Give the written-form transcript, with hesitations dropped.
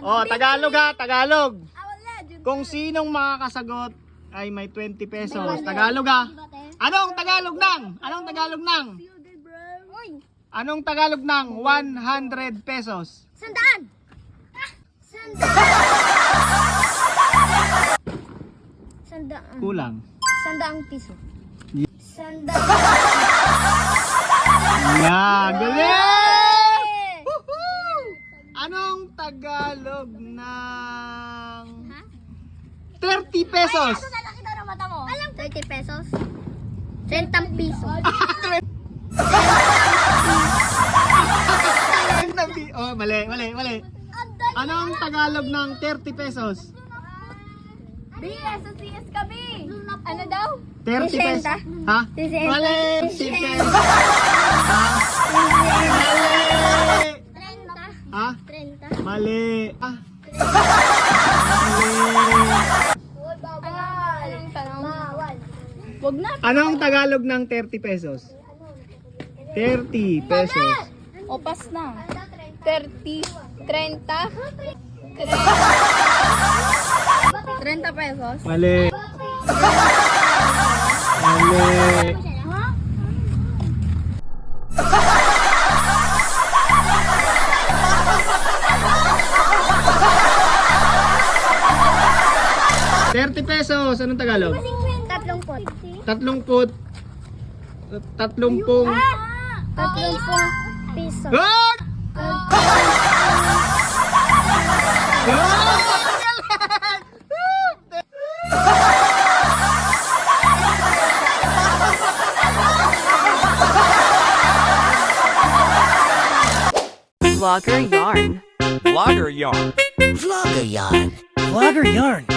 Oh, Tagalog ha, Tagalog. Kung sinong makakasagot ay may 20 pesos. Tagalog ha. Anong Tagalog ng? Anong Tagalog ng? Anong Tagalog ng 100 pesos? Sandaan! Sandaan. Kulang. Sandaang piso. Yeah. Sandaan. Yeah, galing! Woohoo! Anong Tagalog ng 30 pesos? Ito lalaki daw ng mata mo. Alam ko. 30 pesos? 30 piso. Oh, mali. Anong Tagalog ng 30 pesos? BS, sa CS kami. Ano daw? 30 pesos. 60. Ha? 60. Mali! 60. Ha? 30. Mali. Ah. Anong tanong? Bawal. Wag na. Anong Tagalog ng 30 pesos? 30 pesos. O, pas na. 30. 30. 30 pesos. Mali. Mali. Ha? 30 pesos. Anong Tagalog? 30. 30. 30. 30 piso. Good! Vlogger Yarn. Vlogger yarn. Vlogger Yarn. Vlogger yarn.